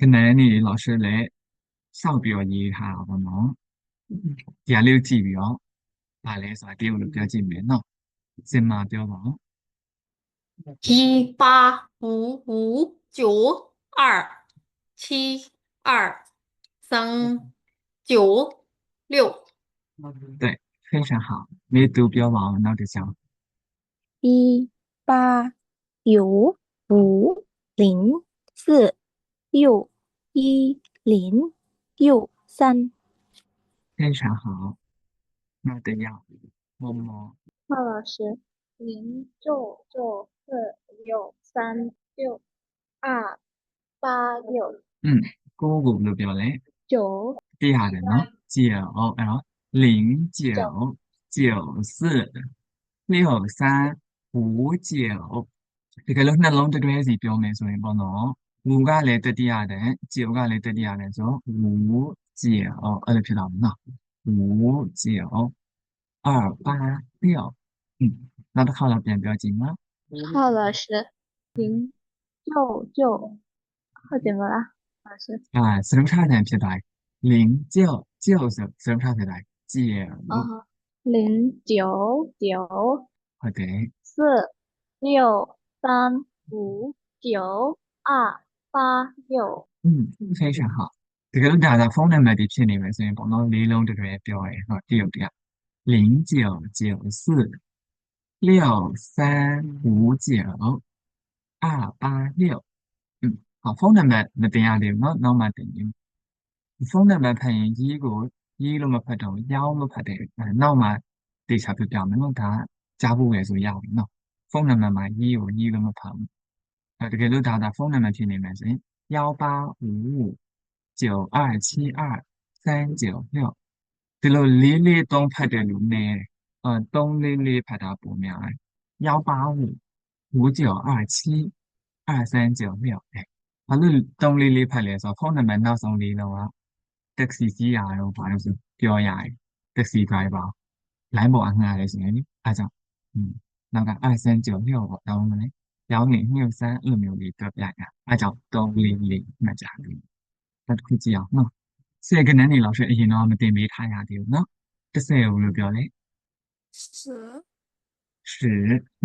可能你老师来上表一下好喏，第六几表，把来啥第五表几面喏，先嘛表喏，对，非常好，没读表喏，那就讲18950461063。非常好，那得要么么，鲍老师，09696362886姑姑的表嘞，九第二的喏，909946359，这个那龙的对是表没说不喏。五个来的第二人，九个来的第二人说59，知道吗？59286，那都考了变表情吗？浩老师，099怎么了？老师，啊，生产人皮带，09就是生产皮带，九，099好的，46359286。非常好。这个大家风能买的片里面是帮到李龙这边表诶，哈，第六点，099463592886，好，风能买那等下的，那么等于风能买朋友一路么拍到，幺路拍的，那么地下就表明了他家户也是要的，那风能买一路么拍。这个都大风那么听你们是18559272396，这个里里东派的路呢，东里里派到不苗18559272396，哎，他路东里里派的时候，可能门到送里了哇，taxi 司啊，然后反正是表呀，taxi driver 来不安啊，还是呢？啊这，那个2396我到了呢。2063မျိုးလေးတွက်ပြရ။အဲကြောင့်344မှတ်ကြတယ်။နောက်တစ်ခုကြည့်အောင်နော်။ဆယ်ကနန်းနေလောက်ဆိုအရင်တော့မတင်ပေးထားရသေးဘူးနော်။30ကိုလို့ပြောလဲ十、10、20、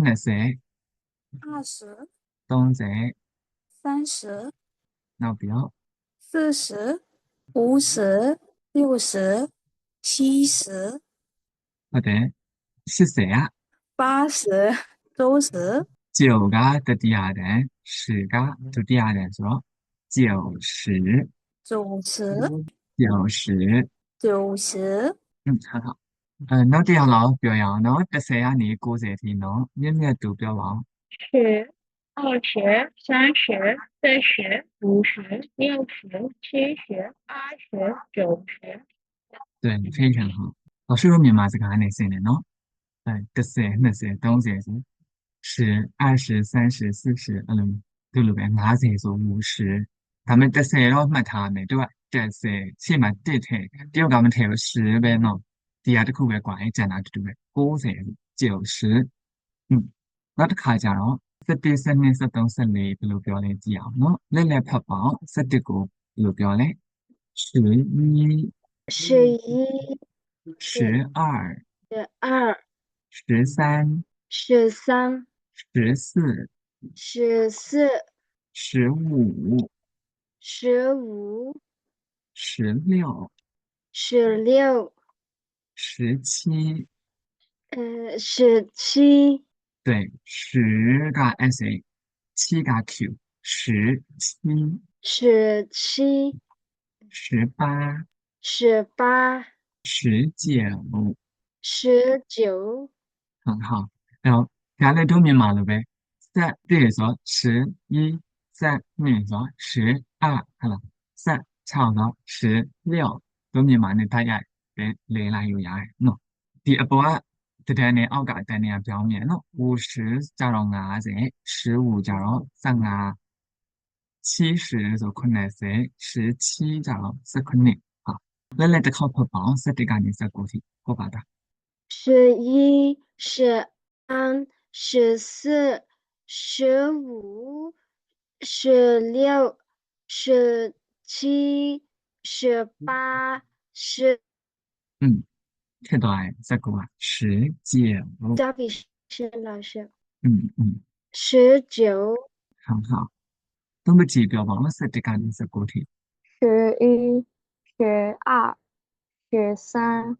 20、3030、နောက်ပြီးတော့40、50、60、70、ဟုတ်တယ်80က80、90、9ကတတိယတန်း10ကဒုတိယတန်းဆိုတော့90 90、9090、ဟုတ်ဟုတ်နောက်တစ်ယောက်လောက်ပြောရအောင်နော်30ကနေ90အထိနော်မြင့်မြတ်သူပြောပါအောင်10、20、30、40、50、60、70、80、90。对，非常好。老师用密码这个还得信的喏。10、20、30、10、20、30、40，对了呗，50是50，他们10了没他们对吧？10起码得听，第二个们听10呗喏，第二个酷呗关在哪对不对？90、90，那就看一下咯。11、12、13、14ဘယ်လိုပြောလဲကြည့်အောင်နော်။လက်ဖတ်ပါအောင်11ကိုဘယ်လိုပြောလဲ11、11、12、12、13、13、14、14、15、15、16、16、17，17、对，10个 SA，7个 Q，17、17、18、18、19，19、很好。然后下来都明码了呗。这里说11、3，那里说12，好了，差不多16，都明码的大概来来有呀，喏。第二步啊，这天呢，我搞的呢表面喏，50加上50，15加上30，70就困难些，17加上是困难啊。来这靠谱榜，是这个你是过去，好吧的。11、12、14、15、16、七、18、十，嗯，太多哎，再给我19，交给施老师。嗯，19、很好。那么几个忘了是这个是固体，11、12、13、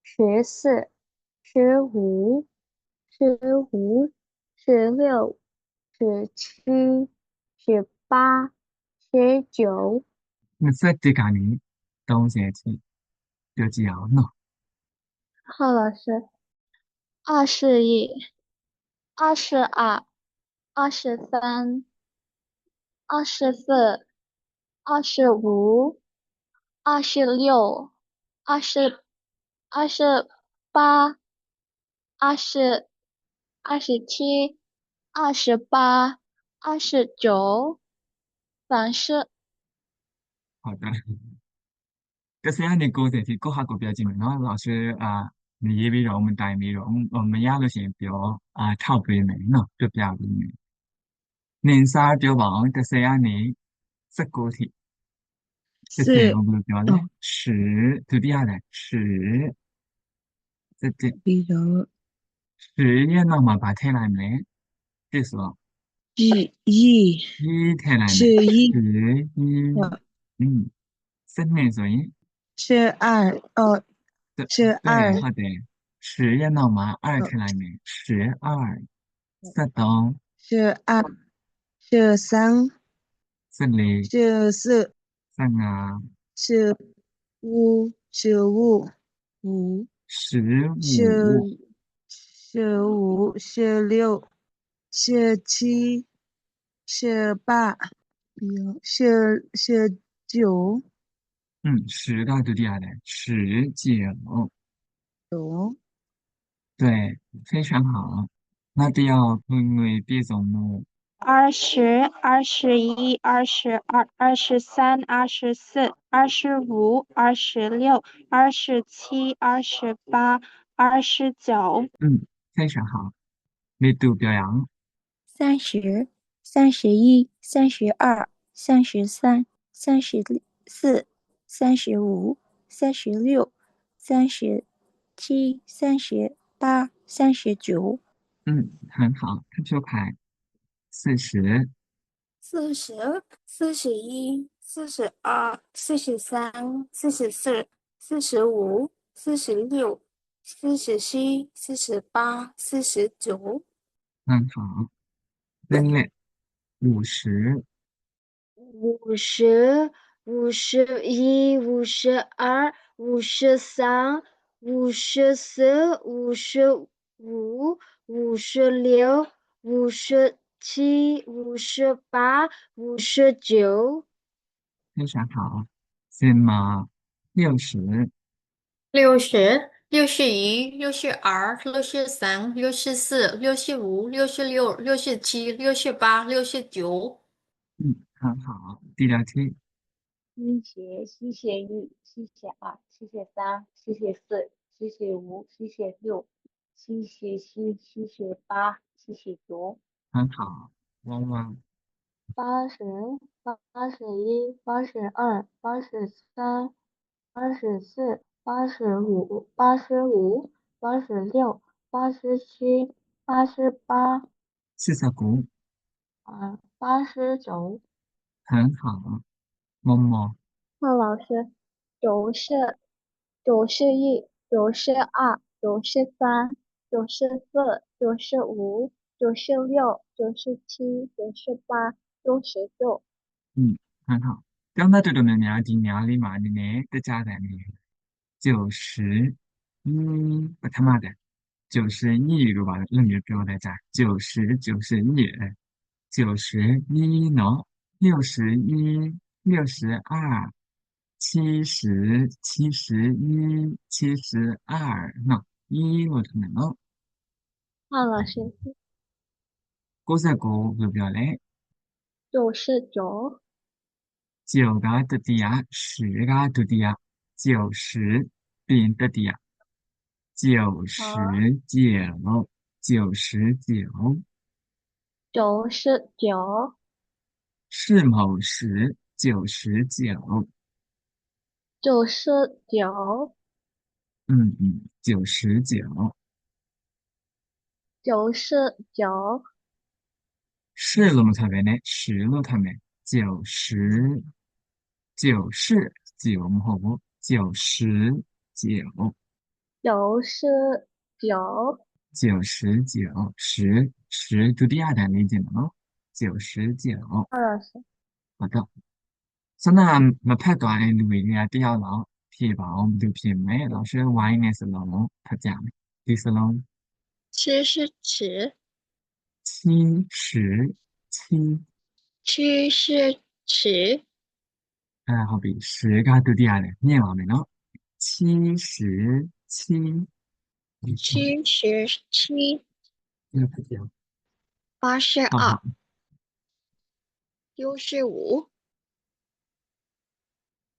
14、15、16、17、18、19。那是这个呢，东西是就这样喏。浩老师，21、22、23、24、25、26、28、27、28、29、30。好的，这是让你勾选题勾下勾标记们，然后老师你也比如我们带比如我们压了些表套背面喏，就标里面，年三就忘这是让你是固体，这是是我们标嘞，十，对底下来十，这比如十也那么把太来没，这是吧？一一太来没，是一11，嗯，三年所以。是二对是二对，好的，十也闹嘛，二呃出来没？12，十东，是二是三十里，是四三啊，是五15，是15是6是7是8是910个就这样的，19，对，非常好。那第二分为别种目，20、21、22、23、24、25、26、27、28、29。非常好。你读表扬，30、31、32、33、34、35、36、37、38、39。很好。看出牌，40，40、41、42、43、44、45、46、47、48、49。很好。人类50，50、51、52、53、54、55、56、57、58、59。非常好。什么60？60、61、62、63、64、65、66、67、68、69。很好。第二题，吸血1、吸血2、吸血3、吸血4、吸血5、吸血6、吸血7、吸血8、吸血9。很好。汪汪，80、81、82、83、84、85、86、87、88。49，89。很好。么么，那老师，91、92、93、94、95、96、97、98、99。嗯，很好。刚才这个呢，娘里嘛的呢，在家的呢，91，不他妈的，91如果那你就不要在家，91呢，61、62、71、72呢，一我可能哦，那老师，99就不要来，99。9个的底下10个的底下90变的底下好，99，9999。是某时99， 99， 99， 99，是了么特别呢？十了特别90，90九么好不？99， 99， 99，十就第二单理解了哦。99，20，好的。所以那么判断的路呀，第二楼批吧，我们就批没，老师晚一点是楼，他讲的第四楼7是尺， 77， 7是尺，好比10个都第二嘞，念完没呢？77， 77，这个不讲， 82，好， 65，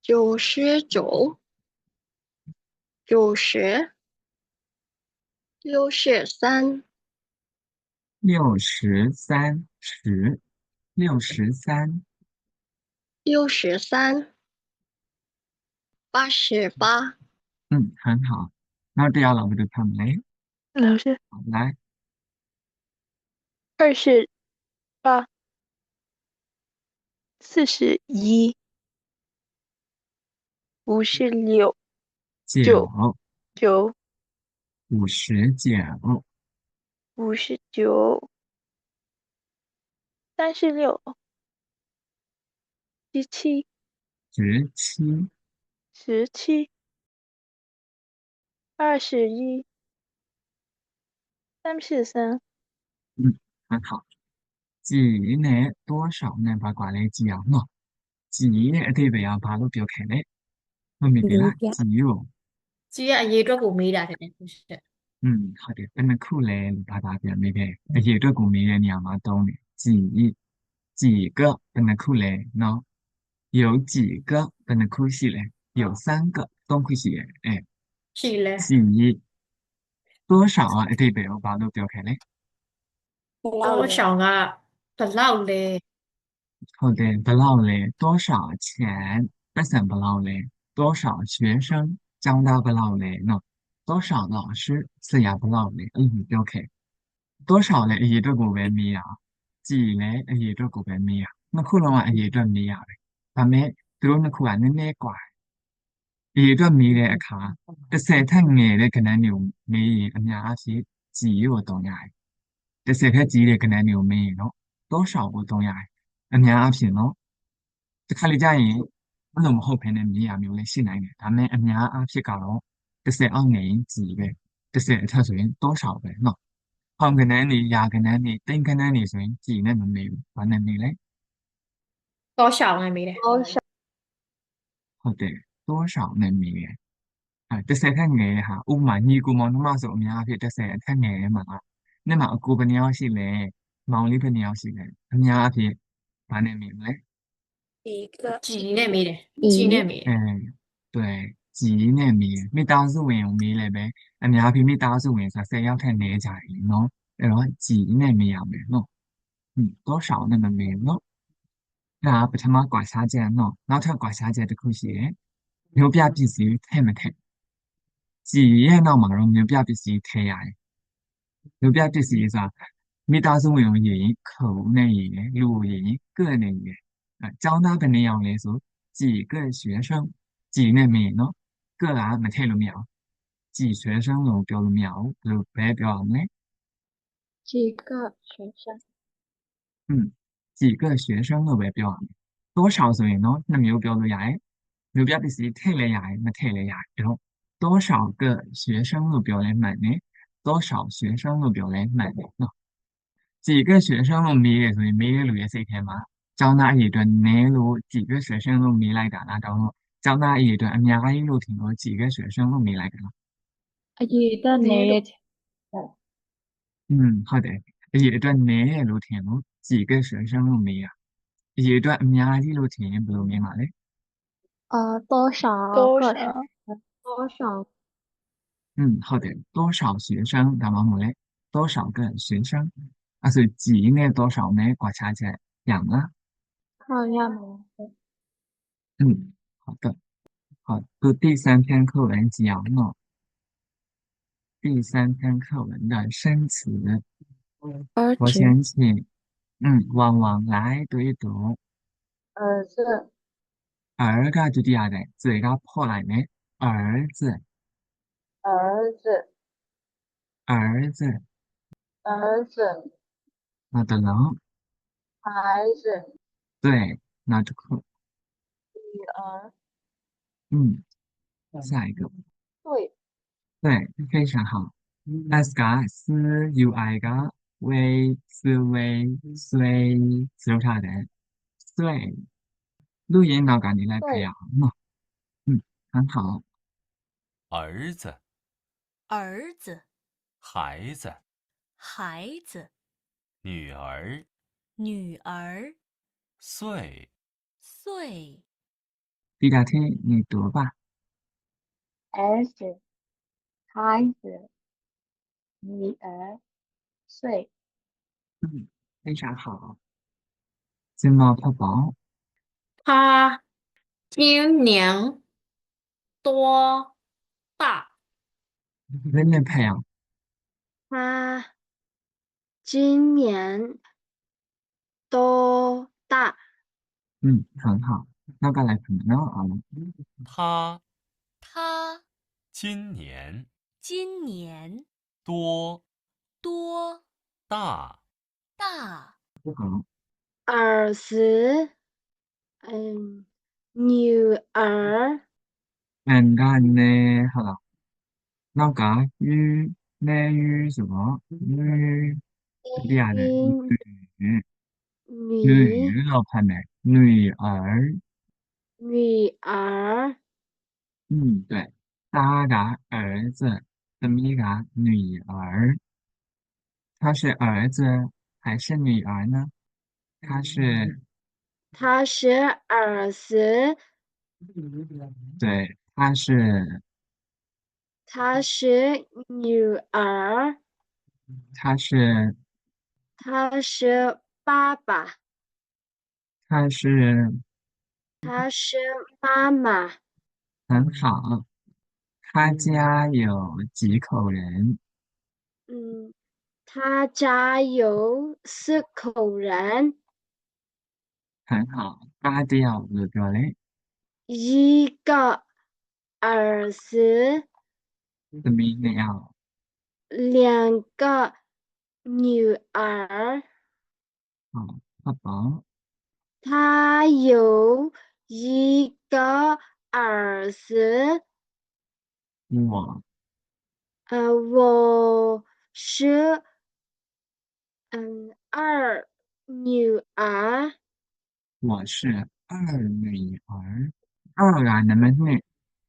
99， 90， 63， 63， 63， 63， 88，很好。那第二楼不就看没？老师，好，来， 28、41、56、 9， 9、 59， 59、36、17、 17， 17、21、33、很好。几呢？多少呢？把挂来几啊？喏，几呢？对不呀？把路标开来，我没给啦，几哟。 ကြီးကအရေးအတွက်ကိုမေးတာတဲ့ဟုတ်တယ် 好的，那么酷嘞，把它变没变？也这个没人娘嘛懂的，几个不能酷嘞，喏，有几个不能酷些嘞，有3个都酷些，哎， ရှိလဲ 几多少啊？对不？我把路标开来。 多少ကဘယ်လောက်လဲ 好的，不老嘞，多少钱？不算不老嘞，多少学生教到不老嘞呢？多少老师是也不老嘞？OK。多少嘞？也这个为米啊？几嘞？也这个为米啊？那可能啊，也这米啊嘞。但没，对那可能那怪，也这米嘞卡，这生太硬嘞，可能牛米，人家是几我懂呀？这生太几嘞，可能牛米咯，多少我懂呀？人家平咯。 တခါလေကြာရင်ဘယ်လိုမဟုတ်ဘဲနဲ့မြင်ရမျိုးလေးရှိနိုင်တယ်ဒါပေမဲ့အများအားဖြင့်ကတော့10အောက်နေရင်ကြီးပဲ10အထက်ဆိုရင်多少ပဲเนาะဟောင်းကနန်းနေရာကနန်းနေတိမ်ကနန်းနေဆိုရင်ကြီးနဲ့မမေဘူးဘာနဲ့နေလဲ တောရှောင်းနဲ့မေးတယ် 多少， ဟုတ်တယ်多少နဲ့မေးတယ်10ထက်ငယ်တဲ့ဟာဥပမာညီကိုမောင်နှမဆိုအများအားဖြင့်10အထက်ငယ်မှာနေ့မှာအကိုဘယ်နှစ်ယောက်ရှိလဲမောင်လေးဘယ်နှစ်ယောက်ရှိလဲအများအားဖြင့်ဘာနဲ့မေးမလဲ 一个、 ကြည်နဲ့မေးတယ်ကြည်နဲ့မေးတယ် 对ကြီးနဲ့မေးတယ်မိသားစုဝင်ကိုမေးလည်းပဲအများဖြင့်မိသားစုဝင်ဆိုတာ10ယောက်ထက်နည်းကြတယ်နော်အဲ့တော့ကြီးနဲ့မေးရမယ်နော်多少နဲ့မမေးနော်ဒါပထမကွာခြားချက်နော်နောက်ထပ်ကွာခြားချက်တစ်ခုရှိတယ်မျိုးပြပစ္စည်းထည့်မထည့်ကြီးရဲ့နောက်မှာတော့မျိုးပြပစ္စည်းထည့်ရတယ်မျိုးပြပစ္စည်းဆိုတာမိသားစုဝင်ကိုရရင်ခုံနဲ့ရရင်လူကိုရရင်ကဲ့နဲ့ရရင်ကျောင်းသားဘယ်နှစ်ယောက်လဲဆို几个学生几နဲ့မင်းနော်ကမထည့်လို့မရအောင်几学生လို့ပြောလို့မရဘူးဘယ်လိုပဲပြောအောင်လဲ 几个学生，几个学生လို့ပဲပြောအောင်多少ဆိုရင်နော်နှစ်မျိုးပြောလို့ရတယ်မျိုးပြပစ္စည်းထည့်လည်းရတယ်မထည့်လည်းရတယ်အဲ့တော့多少个学生လို့ပြောလဲမှန်တယ်多少学生လို့ပြောလဲမှန်တယ်နော်几个学生လို့မေးရဆိုရင်မေးရလူရဲ့စိတ်ထဲမှာကျောင်းသားအရေအတွက်နည်းလို့几个学生လို့မေးလိုက်တာလားတောင်းတော့ကျောင်းသားအရေအတွက်အများကြီးလို့ထင်လို့几个学生လို့မေးလိုက်တာလား အရေးအတွက်နေရ ဟုတ်တယ်အရေအတွက်နည်းရလို့ထင်လို့几个学生လို့မေးရအရေအတွက်အများကြီးလို့ထင်ရင်ဘယ်လိုမေးမှာလဲ 多少多个少多少ဟုတ်တယ်多少学生ဒါမှမဟုတ်လဲ多少个学生အဲ့ဆို几နဲ့多少နဲ့ကွာခြားချက်ရမလား 好样的，嗯，好的，好，读第三篇课文讲了第三篇课文的生词，我儿子，先请旺旺来读一读。儿子，儿个读第二代，嘴个破来没？儿子，儿子，儿子，儿子，那的能孩子，对，那就可女儿，嗯，下一个，对，对，非常好。S 个是 UI 个为是为随手他的对，录音那个你来培对，养嘛，嗯，很好。儿子、儿子、孩子、孩子、女儿、女儿、岁、岁、第二天你读吧。儿子，孩子，女儿，岁，嗯，非常好。金毛宝宝，他今年多大？人人培养，他今年多大？很好。那个来可能啊，他他今年今年多多大？大？不好。儿子，嗯，女儿，个呢，好了，那个与什么与第二的女女女女老派没女儿，女儿，对，大个儿子，这么一个女儿，他是儿子还是女儿呢？他是他是儿子，对，他是他是女儿，他是他是爸爸，他是他是妈妈。很好。他家有几口人？嗯，他家有4口人，很好。八掉五个嘞，一个儿子，怎么样？2个女儿。好，宝宝，他有一个儿子，我我是二女儿，我是二女儿。二个能不能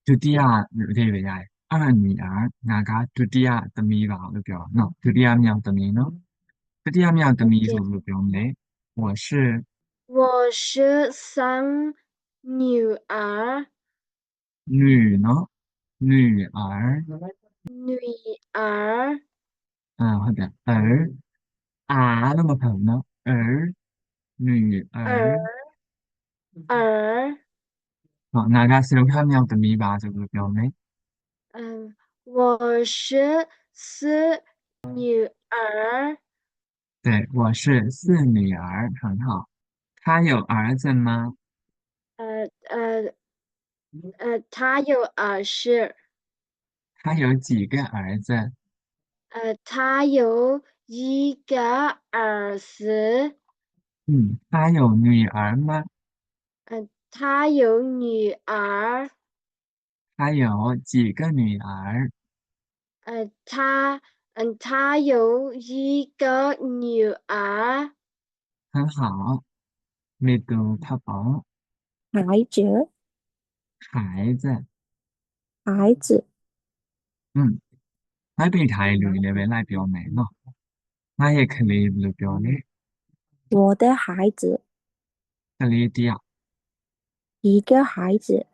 就第二对不对？二女儿那个就第二的米吧，就表喏，就第二秒的米呢？就第二秒的米就表没？我是我是3女儿，女呢？女儿，女儿，好的，那么可能女儿儿。儿，好，那个是六秒的米吧，这个表没？我是4女儿，对，我是四女儿，很好。她有儿子吗？呃呃她有儿子，她有几个儿子？她有一个儿子，她有女儿吗？她有女儿，她有几个女儿？她有一个女儿，很好。没读宝宝，孩子，孩子，孩子，嗯，喺邊睇類你咪拉表名咯，我也可以錄表咧，我的孩子，這里啲啊，一个孩子，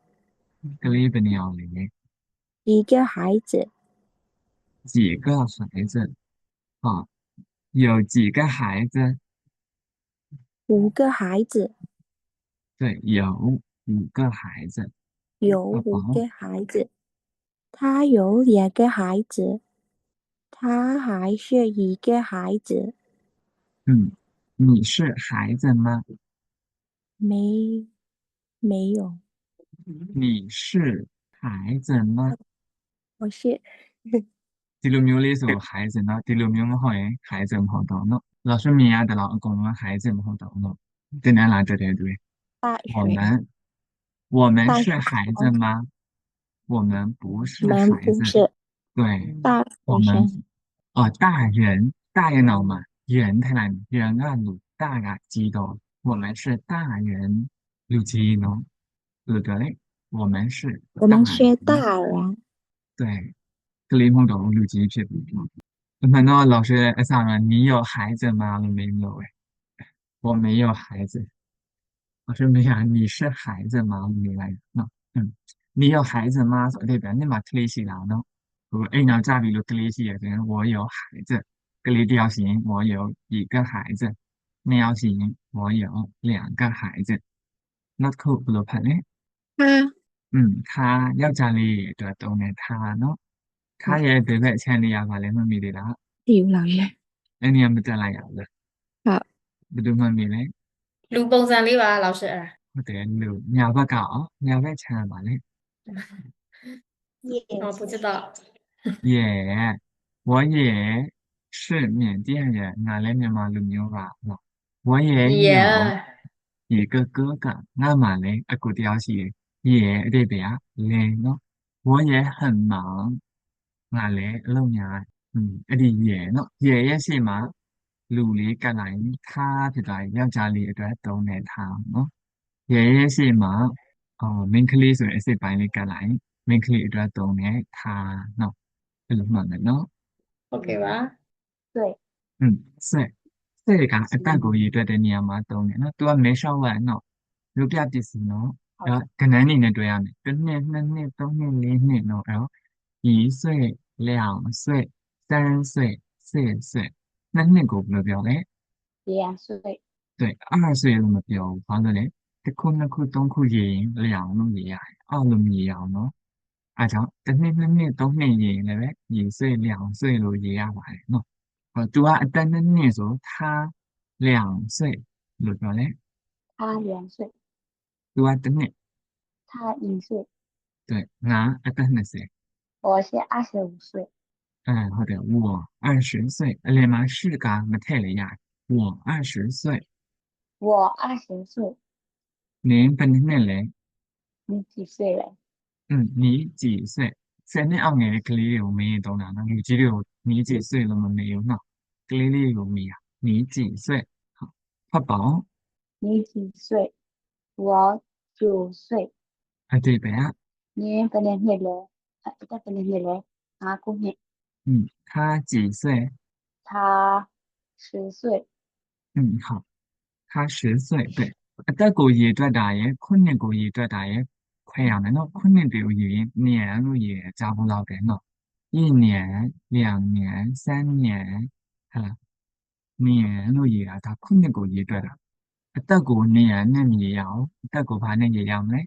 這里邊有嚟，一个孩子，幾個孩子啊？有幾個孩子？5个孩子，对，有5个孩子。有宝宝5个孩子，他有2个孩子，他还是一个孩子，你是孩子吗？没有，你是孩子吗？我是ဒီလိုမျိုးလေးဆို孩子เนาะဒီလိုမျိုးမဟုတ်ရင်孩子မဟုတ်တော့เนาะ老师မြင်ရတယ်လို့အကုန်လုံး孩子မဟုတ်တော့เนาะတင်တန်းလာတွေ့တယ်တွေ့大我学，们大学是孩子吗？我们不是我们孩子。不是对，大我们学生，大人脑嘛，人太难，人啊鲁大啊鸡多，我们是大人，鲁鸡喏，对不对？我们是我大们是大人，人，对，格林碰到鲁鸡ဖြစ်ပြီ။那老师အစားက你有孩子吗？我没有哎，我没有孩子。老师没想你是孩子吗？我没来喏，你有孩子吗？ဆိုတဲ့ပြန်နေမှာကလေးရှိတာเนาะဟိုအိမ်နောက်ကြပြီလို့ကလေးရှိရဆိုရင်我有孩子ကလေးတယောက်ရှိရင်我有一个孩子နှစ်ယောက်ရှိရင်我有2个孩子နောက်တစ်ခုဘယ်လိုဖတ်လဲ他他ယောက်ျားလေးအတွက်သုံးတယ်他เนาะ他ရဲ့ဘယ်ဘက်အခြမ်းလေးရပါလဲမှတ်မိသေးလား 有老师， အဲ့ဒီကမတက်လိုက်ရဘူးလား 好， ဘယ်သူမှတ်မိလဲ လူပုံစံလေးပါ老师အဲ့ဒါ ဟုတ်တယ်လူညာဘက်ကရောညာဘက်ခြမ်းပါလေ 我不知道也，我也是缅甸人，俺来မြန်မာလူမျိုးပါနော်我也有一个哥哥ငါမှလည်းအကူတယောက်ရှိတယ်也အတိတ်ပဲလေနော်我也很忙ငါလည်းအလုပ်များအဲ့ဒီ也နော်也ရဲ့ရှေ့မှာလူလေးကတ်လိုက်ထားဖြစ်သွားရင်ယောက်ျားလေးအတွက်သုံးတဲ့ထားနော်也ရဲ့ရှေ့မှာမိန်းကလေးဆိုရင်အစစ်ပိုင်းလေးကတ်လိုက်မိန်းကလေးအတွက်သုံးတဲ့ထားနော်အဲ့လိုမှတ်မယ်နော် OK ပါ 对，ဆွဲကအတတ်ကိုရည်တွက်တဲ့နေရာမှာသုံးတယ်နော်သူကမဲလျှောက်လိုက်နော်လူပြပစ္စည်းနော်အဲ့တော့ကဏ္ဍအနေနဲ့တွဲရမယ်တစ်နှစ်နှစ်နှစ်သုံးနှစ်လေးနှစ်နော်အဲ့တော့一岁两岁三岁四岁နှစ်နှစ်ကိုဘယ်လိုပြောလဲ2岁，对二岁လို့မပြောဘူးဘာလို့လဲတစ်ခုနှစ်ခုသုံးခုရရင်လျောင်လို့ရရတယ်အောက်လို့မရအောင်နော်အဲ့ကြောင့်တစ်နှစ်နှစ်နှစ်သုံးနှစ်ရရင်လည်းပဲ一岁两岁လို့ရရပါတယ်နော်သူကအသက်နှစ်နှစ်ဆို他2岁လို့ပြောလဲ他2岁，သူကတစ်နှစ် 他1岁，对ငါအသက်20我是25岁，ဟုတ်တယ်我20岁အလယ်မှာ是ကမထည့်လေရတယ်我20岁我20岁，နင်းဘယ်နှစ်လဲ你几岁了？你几岁10နှစ်အောက်ငယ်တဲ့ကလေးတွေကိုမင်းသုံးတာနော်လူကြီးတွေကို你几岁လို့မမေးဘူးနော်ကလေးလေးကိုမေးတာ你几岁ဟုတ်ဖတ်ပါဦး 你几岁？我9岁， အတိတ်ပဲက你本年岁了？这本年岁了？9年，他几岁他10岁，好他10岁对အသက်ကိုရေတွက်တာရယ်ခုနှစ်ကိုရေတွက်တာရယ်ခွဲရမယ်နော်ခုနှစ်တွေကိုရေရင်年လို့ရေကြားဖို့လောက်တယ်နော်一年2年3年ဟဲ့လား年လို့ရေတာဒါခုနှစ်ကိုရေတွက်တာအသက်ကို年နဲ့မရေရအောင်အသက်ကိုဘာနဲ့ရေရမလဲ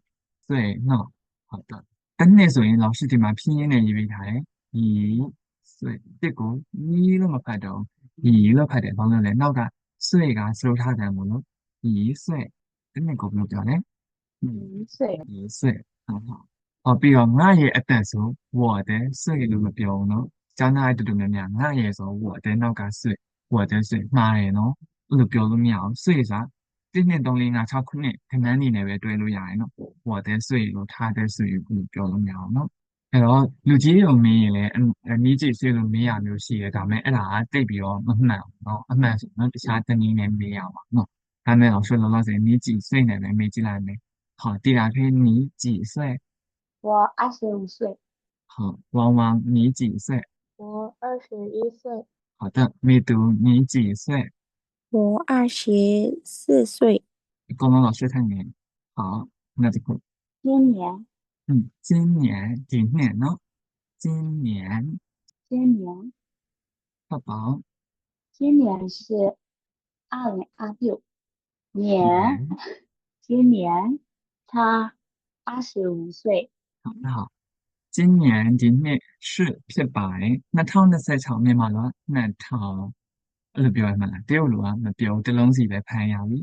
岁နော်ဟုတ်တော့တစ်နှစ်ဆိုရင်老师ဒီမှာဖြင်းရင်းနဲ့ရေးပေးထားတယ်ဒီ岁တစ်ကိုကြီးလို့မဖတ်တော့ကြီးလို့ဖတ်တယ်ဘာလို့လဲနောက်က岁ကစလို့ထားတယ်မို့လို့一岁တစ်နှစ်ကိုဘယ်လိုပြောလဲ1岁，一岁ဟုတ်ပြီးတော့ငါရဲ့အသက်ဆို我的岁လို့မပြောဘူးနော်ကျောင်းသားအတူတူများများငါရဲ့ဆို我的နောက်က岁我的岁မှားတယ်နော်အဲ့လိုပြောလို့မရအောင်岁ဆိုတာ1 2 3 4 5 6 9ခဏနေနဲ့ပဲတွဲလို့ရတယ်နော်我的岁လို့他的岁လို့ပြောလို့မရအောင်နော်အဲ့တော့လူကြီးရုံမင်းရင်လည်းနီးကြည့်ဆွေးလို့မေးရမျိုးရှိတယ်ဒါပေမဲ့အဲ့ဒါကတိတ်ပြီးတော့မမှန်ဘူးเนาะအမှန်ဆိုတော့တခြားတနည်းနဲ့မေးရပါเนาะဒါမဲ့တော့ဆွေးလို့လို့ဆိုရင်နီးကြည့်ဆွေးနေတယ်မေးကြည့်လိုက်မယ်好第二篇你几岁我25岁，好汪汪你几岁我21岁，好的美读你几岁我24岁，刚刚老师看你好那就今年，今年เนาะ今年今年，宝宝今年是2026年，年今年他25岁。好，今年ဒီနှစ်是ဖြစ်ပါတယ်2026နှစ်မှာတော့2000အဲ့လိုပြောရမှာလားတရုတ်လိုကမပြောတစ်လုံးစီပဲဖမ်းရပြီ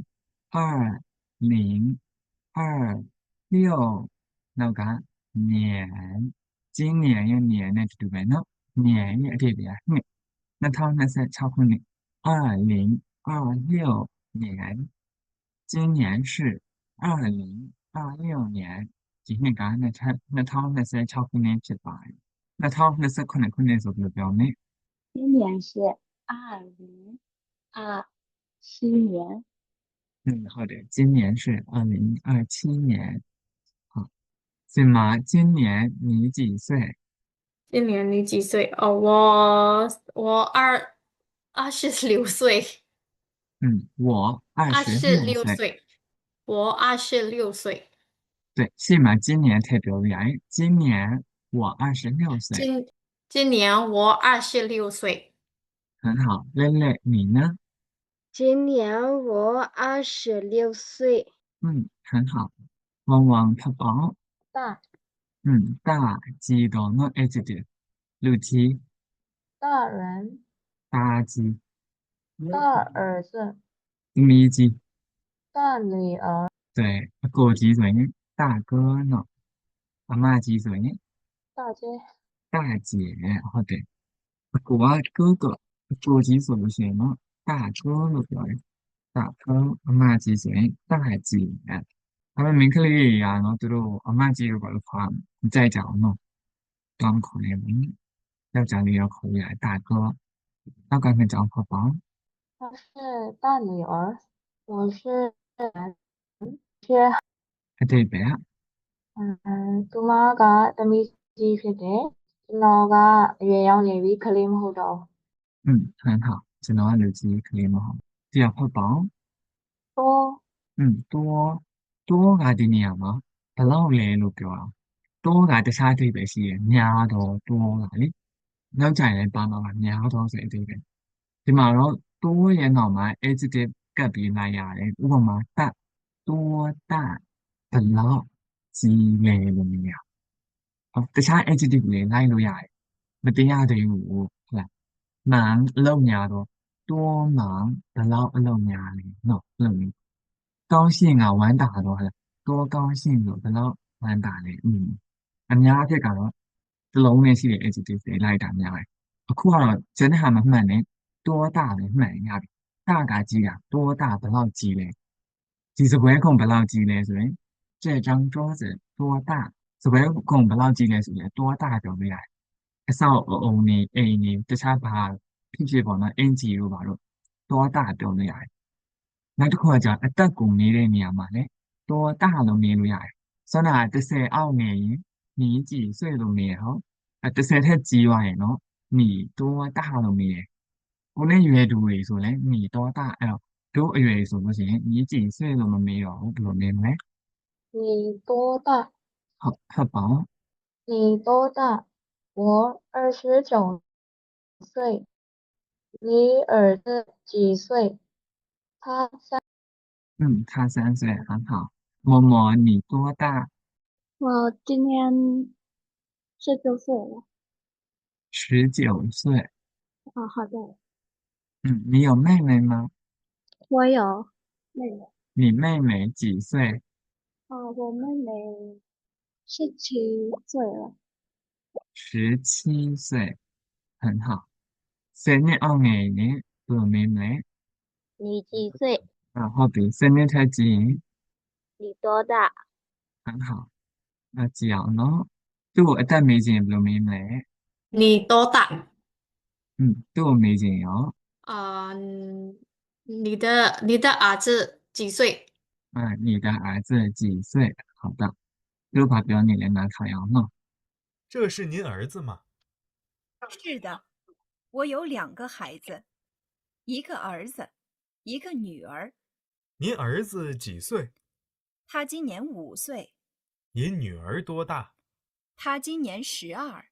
2026နောက်က年今年ရဲ့年နဲ့တူတူပဲเนาะ年ရဲ့အဓိပ္ပာယ်နှစ်2026ခုနှစ်2026年今年是2026年ဒီနှစ်က2026ခုနှစ်ဖြစ်ပါတယ်2029ခုနှစ်ဆိုပြီးပြောမယ်今年是2027年。好的，今年是2027年。好，金妈，今年你几岁？今年你几岁？哦，我26岁，我26岁。我26岁。对，是吗？今年代表来，今年我26岁。今年我26岁。很好，蕾蕾，你呢？今年我26岁。很好。旺旺他宝。大。大鸡的那 adjective，六七。大人。大鸡。大儿子。咪鸡。大女儿。对，哥鸡所以大哥呢，阿妈鸡所以大姐。大姐，好的。哥哥，哥鸡所以写呢，大哥လို့ပြောတယ်大哥အမကြီးဆိုရင်大姐ဒါပေမဲ့မိန်းကလေးတွေရာနော်သူတို့အမကြီးလို့ဘာလို့ခေါ်မကြိုက်ကြအောင်နော်တောင်းခေါ်နေပြီယောက်ျားလေးရောခေါ်ရတယ်大哥နောက်ကနှစ်ကြောင်းခေါ်ပါ她是大女儿，我是是အတိတ်ပဲသူမကသမီးကြီးဖြစ်တယ်ကျွန်တော်ကအရွယ်ရောက်နေပြီကလေးမဟုတ်တော့很好ကျွန်တော်ကလူကြီးကလေးမဟုတ်တရားဖတ်ပါ多多ကဒီနေရာမှာဘယ်လောက်လဲလို့ပြောတာ多ကတခြားအဓိပ္ပာယ်ရှိရများတော့多ကလေနောက်ကြရင်လည်းပါမှာပါများတော့ဆိုတဲ့အဓိပ္ပာယ်ဒီမှာတော့多ရဲ့နောက်မှာ adjective ကပ်ပြီးလိုက်ရတယ်ဥပမာ大多大ဘယ်လောက်ကြီးလဲလို့မြင်ရတခြား adjective တွေလိုက်လို့ရတယ်မတရားသေးဘူးဟုတ်လား忙အလုပ်များတော့多忙ဘယ်လောက်အလုပ်များလဲနော်အဲ့လိုမျိုး高兴啊玩打တော့ဟဲ့多高兴လို့ဘယ်လောက်玩打လဲအများအဖြစ်ကတော့တစ်လုံးနဲ့ရှိတဲ့ adjective တွေလိုက်တာများတယ်အခုကတော့ကျန်တဲ့ဟာမမှန်နဲ့多大ပဲမှန်ရပြီ大ကကြီးတာ多大ဘယ်လောက်ကြီးလဲဒီစပွဲခုံဘယ်လောက်ကြီးလဲဆိုရင်这张桌子多大စပွဲခုံဘယ်လောက်ကြီးလဲဆိုရင်多大ပြောလို့ရတယ်အဆောက်အုံနေအိမ်နေတခြားဘာဖြစ်ပေါ့နော်အင်ဂျီတို့ဘာလို့多大ပြောလို့ရတယ်နောက်တစ်ခုကကြာအသက်ကိုနေတဲ့နေရာမှာလေ多大လို့နေလို့ရတယ်စောနာ30အောက်နေရင်你几岁လို့နေရဟော30ထက်ကြီးသွားရင်နော်你多大လို့နေရကိုနဲ့ရွယ်တူတွေဆိုလဲ你多大အဲ့တော့တို့အရွယ်ဆိုလို့ရှိရင်你几岁လို့မမေးတော့ဘူးဘယ်လိုမေးမလဲ你多大ဟုတ်ပါ你多大我29岁你儿子几岁他他3岁很好默默你多大我今年19岁了。19岁好的。你有妹妹吗我有妹妹。你妹妹几岁我妹妹17岁了。17岁很好10နှစ်အောက်ငယ်ရင်ဘယ်လိုမေးမလဲ你几岁ဟုတ်ပြီ10နှစ်ထက်ကြီးရင်你多大很好ကြည့်အောင်နော်သူ့ကိုအသက်မေးခြင်းဘယ်လိုမေးမလဲ你多大？သူ့ကိုမေးခြင်းရော你的儿子几岁？你的儿子几岁好的သူတို့ဘာပြောနေလဲနားထောင်အောင်နော်这是您儿子吗？是的，我有2个孩子，一个儿子，一个女儿。您儿子几岁？他今年5岁。您女儿多大？他今年12。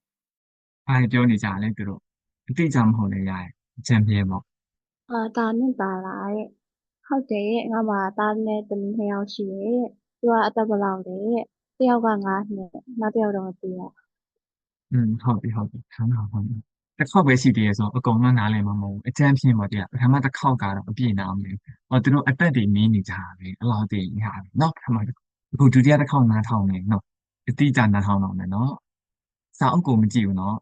ပြောနေကြလဲသူတို့အတိအကျမဟုတ်လေရတယ်ချန်ပီယံပေါ့တာနဲ့တာလာတဲ့ဟုတ်တယ်ငါမှာတာနဲ့တမီး2ယောက်ရှိတယ် ตัวอัตบลาวเลยเที่ยวกับงานเนี่ยมาเที่ยวตรงเตีย ဟုတ်ပြီဟုတ်ပြီခဏဟုတ်ပြီတစ်ခေါက်ပဲရှိသေးရဲ့ဆိုအကုန်လုံးနားလည်မှာမဟုတ်ဘူးအကျန်းဖြင့်ပေါ့တရားပထမတစ်ခေါက်ကတော့အပြည့်နာအောင်လေသူတို့အတက်တွေနင်းနေကြတာပဲအလောက်တည်းရပြီเนาะပထမအခုဒုတိယတစ်ခေါက်နားထောင်နေเนาะအတိအကျနားထောင်တော့မယ်เนาะစာအုပ်ကိုမကြည့်ဘူးเนาะ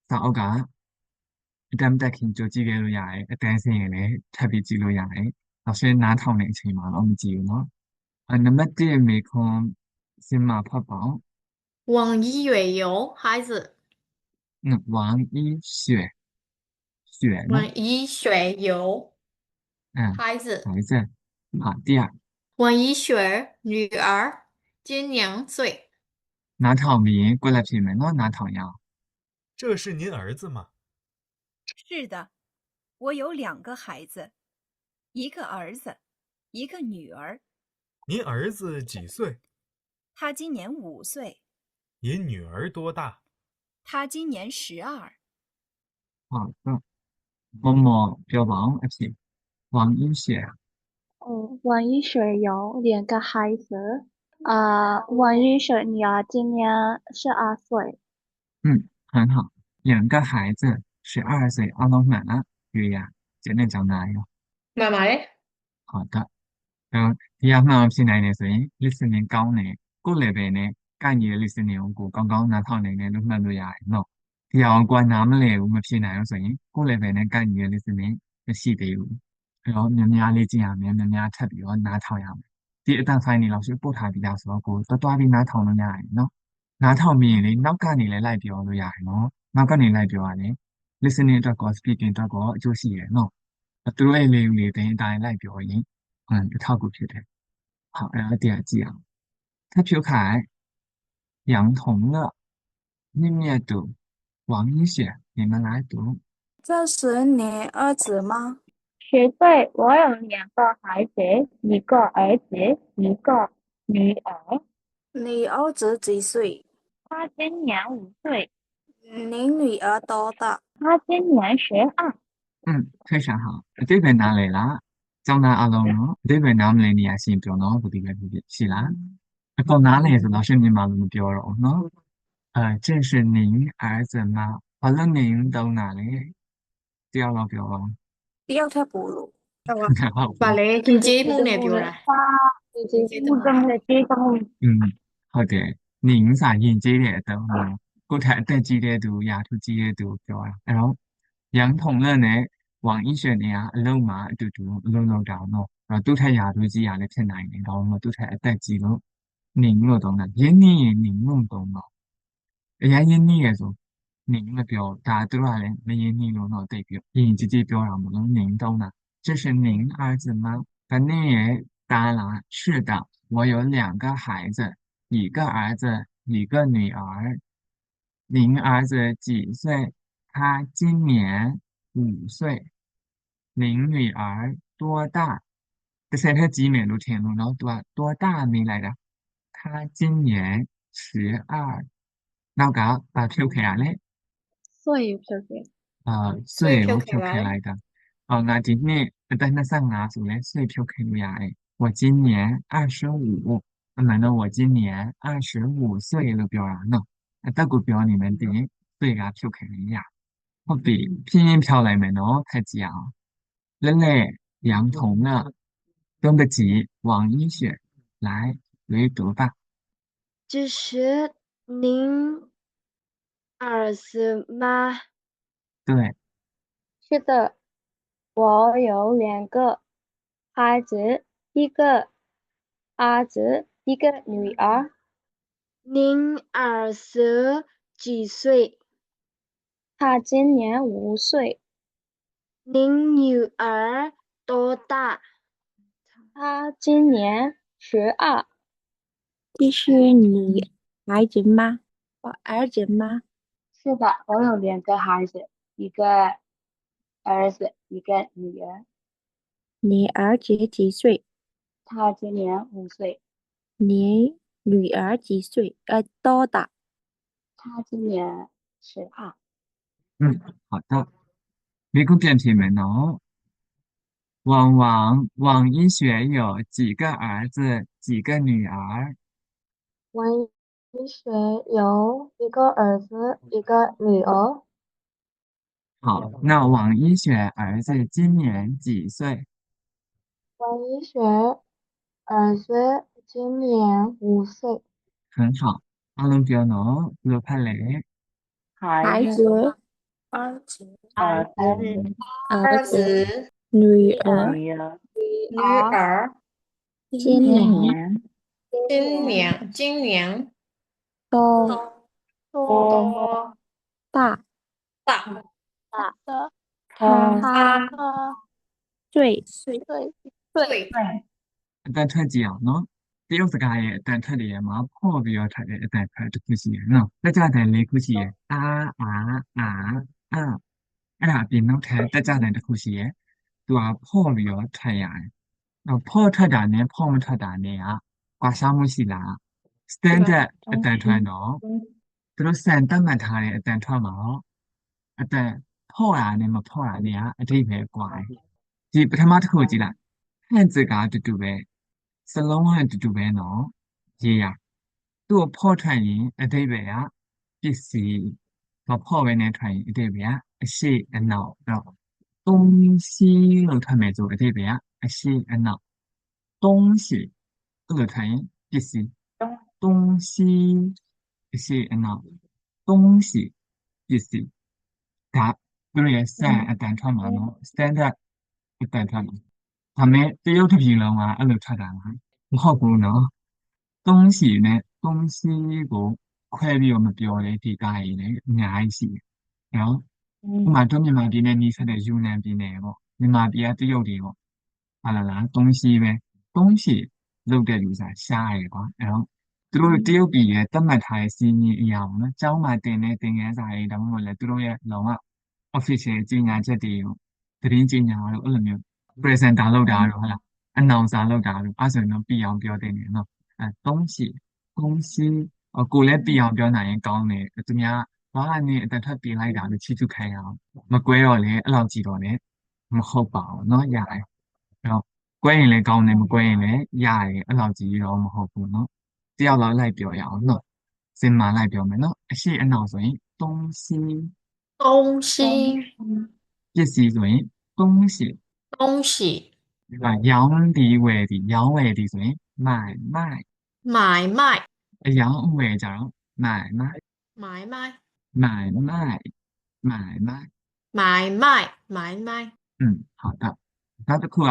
စာအုပ်ကအတမ်းတက်ခင်ကြိုကြည့်ခဲ့လို့ရတယ်အတန်းစင်းရင်လည်းထပ်ပြီးကြည့်လို့ရတယ်နောက်ဆွေးနားထောင်တဲ့အချိန်မှာတော့မကြည့်ဘူးเนาะနံပါတ်1မေခွန်းစင်မှာဖတ်ပါအောင်往医院游，孩子，王一雪呢往医学游，孩子，孩子好第二往医学女儿今2岁，နားထောင်ပြီးရင်ကိုယ့်လက်ဖြစ်မယ်เนาะနားထောင်ရအောင် 这是您儿子吗？是的，我有2个孩子，一个儿子，一个女儿。您儿子几岁？他今年5岁。您女儿多大？他今年12。好的默默ပြောပါအောင်အဖြစ်王一雪王一雪有2个孩子，王一雪女儿今年12岁。很好2个孩子12岁အားလုံးမှန်လားရွေးရကျန်တဲ့ကြောင့်သားရော 妈妈嘞？好的ဒီအမှန်ဖြစ်နိုင်တယ်ဆိုရင် listening ကောင်းတယ်ကိုယ့် level နဲ့ကိုက်ညီတဲ့ listening ကိုကောင်းကောင်းနားထောင်နိုင်တယ်လို့မှတ်လို့ရတယ်เนาะဒီအောင်ကွာနားမလည်ဘူးမဖြစ်နိုင်ဘူးဆိုရင်ကိုယ့် level နဲ့ကိုက်ညီတဲ့ listening မရှိသေးဘူးအဲ့တော့များများလေးကြည့်ရမယ်များများထပ်ပြီးတော့နားထောင်ရမယ်ဒီအတန်ဖိုင်နေလောက်ရှိပို့ထားပြီးသားဆိုတော့ကိုတွားပြီးနားထောင်လို့ရတယ်เนาะနားထောင်ပြီးရင်လေနောက်ကနေလည်းလိုက်ပြောလို့ရတယ်เนาะနောက်ကနေလိုက်ပြောရတယ် listening အတွက်ကော speaking အတွက်ကောအကျိုးရှိတယ်เนาะသူတို့ရဲ့လေးဦးလေးတိုင်းတိုင်းလိုက်ပြောရင်一套股票的。好，然后第二季啊，他표凯、杨同乐、念念读、王一雪，你们来读。这是你儿子吗？是对，我有2个孩子，一个儿子，一个女儿。你儿子几岁？他今年5岁。你女儿多大？他今年12。非常好。这边拿来了，ကျောင်းသားအလုံးနော်အတိပ္ပယ်နားမလည်နေရရှင်းပြောနော်ဘုဒီပဲဖြစ်ဖြစ်ရှိလားအပေါ်နားလည်ဆိုတော့ရှင်းမြန်မာလိုမပြောတော့ဘူးနော်这是您儿子吗ဘာလို့您တုံးတာလဲတယောက်တော့ပြောပါဦး တယောက်ထပ်ပို့လို့ ဟုတ် ဘာလဲရင်ကျေးမှုနဲ့ပြောတာ ဟုတ်တယ်နင်းစာရင်ကျေးတဲ့အတုံးနော်ကိုယ်ထက်အသက်ကြီးတဲ့သူရာထူးကြီးတဲ့သူပြောတာအဲ့တော့ရန်ထုံလက်နဲ့ဝမ်အီရွှေနေကအလုံးမှာအတူတူအလုံးလုံးတောင်တော့သူ့ထက်ရာထူးကြီးရလည်းဖြစ်နိုင်တယ်ဒါမှမဟုတ်သူ့ထက်အသက်ကြီးလို့နင်းလို့တုံးတာရင်းနှီးရင်နင်းလို့တုံးတော့အရင်ရင်းနှီးရဆိုနင်းမပြောဒါသူတို့ကလည်းမရင်းနှီးလို့တော့တိတ်ပြောရင်ကြီးကြီးပြောတာမလို့နင်းတုံးတာ这是您儿子吗反正也答了是的我有2个孩子一个儿子一个女儿您儿子几岁他今年5岁您女儿多大这些他几年都填了然后多大没来的他今年12နောက်ကဘာဖြုတ်ခဲ့ရလဲ 岁ဖြုတ်ခဲ့岁ကိုဖြုတ်ခဲ့လိုက်တာငါဒီနှစ်အသက်25ဆိုလဲ岁ဖြုတ်ခဲ့လို့ရတယ်我今年25အမှန်တော့我今年25岁လို့ပြောတာနော်အသက်ကိုပြောနေမယ်တင်岁ကဖြုတ်ခဲ့လို့ရဟုတ်ပြီဖြင်းဖြောက်လိုက်မယ်နော်ဖတ်ကြည့်အောင်လက်လက်杨彤乐对不起王一雪来阅读吧这是您儿子吗？对是的，我有2个孩子，一个儿子，一个女儿。您儿子几岁？他今年5岁。您女儿多大？他今年12。这是你孩子吗？我儿子吗？是的，我有2个孩子，一个儿子，一个女儿。你儿子几岁？他今年5岁。你女儿几岁？多大？他今年12。好的မိကုပြန်ဖြေမယ်နော်王一雪有几个儿子，几个女儿？王一雪有一个儿子，一个女儿。好，那王一雪儿子今年几岁？王一雪儿子今年5岁。很好，阿龙表喏，罗帕雷，孩子、儿儿子、儿子、子、女儿，女儿，女儿，今年今年多多大？大，他最对，အတန်ထွက်ကြည့်အောင်နော်တရုတ်စကားရဲ့အတန်ထွက်တွေရဲ့မှာဖော့ပြီးတော့ထွက်တဲ့အတန်ထွက်တစ်ခုရှိတယ်နော်တက်ကြတဲ့၄ခုရှိရဲ့အာအဲ့ဒါအပြင်နောက်ထပ်တက်ကြတဲ့တစ်ခုရှိရဲ့သူကဖော့ပြီးတော့ထွက်ရတယ်နော်ဖော့ထွက်တာနဲ့ဖော့မထွက်တာနဲ့ကကွာခြားမှုရှိလား standard အတန်ထွက်တော့သူတို့စံသတ်မှတ်ထားတဲ့အတန်ထွက်မှာတော့အတန်ဖော့တာနဲ့မဖော့တာနဲ့ကအဓိပ္ပာယ်ကွာတယ်ဒီပထမတစ်ခုကြည့်လိုက်ဟန့်字ကအတူတူပဲစလုံးကအတူတူပဲနော်ရေးရသူ့ကိုဖော့ထွက်ရင်အဓိပ္ပာယ်ကပစ္စည်းမဖော့ဘဲနဲ့ထွက်ရင်အဓိပ္ပာယ်ကအရှိအနောက်တော့东西လို့ထွက်မယ်ဆိုအဓိပ္ပာယ်ကအရှိအနောက်东西အဲ့လိုထွက်ရင်ပစ္စည်း东西အရှိအနောက်东西ပစ္စည်းဒါသူတို့ရဲ့စံအတန်ထွက်မှာနော် standard အတန်ထွက်မှာဒါမဲ့တရုတ်တစ်ပြည်လုံးကအဲ့လိုထွက်တာလားမဟုတ်ဘူးနော်东西နဲ့东西ကိုခွဲပြီးတော့မပြောတဲ့ဒီကားရည်လည်းအများကြီးရှိတယ်နော်ဥပမာတို့မြန်မာပြည်နဲ့နီးစပ်တဲ့ယူနန်ပြည်နယ်ပေါ့မြန်မာပြည်ကတရုတ်တွေပေါ့ဟာလား东西ပဲ东西လုပ်တဲ့လူစားရှားရယ်ကွာအဲ့တော့သူတို့တရုတ်ပြည်ရဲ့သတ်မှတ်ထားတဲ့စီးညီအရာပေါ့နော်ကျောင်းမှာတင်တဲ့သင်ခန်းစာတွေဒါမှမဟုတ်လည်းသူတို့ရဲ့လုံးဝ official ကြီးညာချက်တွေကိုသတင်းကြီးညာတို့အဲ့လိုမျိုး presenter လုပ်တာတို့ဟုတ်လား announcer လုပ်တာတို့အဲ့ဆိုရင်တော့ပြအောင်ပြောတဲ့နေနော်အဲ东西ကိုလည်းပြအောင်ပြောနိုင်ရင်ကောင်းတယ်သူများဘာနဲ့အတထပ်ပြင်လိုက်တာလို့ချီးကျူးခိုင်းအောင်မကွဲတော့လေအဲ့လောက်ကြည့်တော့လေမဟုတ်ပါဘူးเนาะရတယ်အဲ့တော့ကွဲရင်လည်းကောင်းတယ်မကွဲရင်လည်းရတယ်အဲ့လောက်ကြည့်တော့မဟုတ်ဘူးเนาะတယောက်လောက်လိုက်ပြောရအောင်เนาะစင်မာလိုက်ပြောမယ်เนาะအရှိအနောက်ဆိုရင်东西东西，ပစ္စည်းဆိုရင်东西东西，ဒီကရောင်းဒီဝယ်ဒီရောင်းဝယ်ဒီဆိုရင်买卖买卖，အရောင်းအဝယ်ကြတော့买卖买卖，买卖买卖买卖，买卖，好的နောက်တစ်ခုက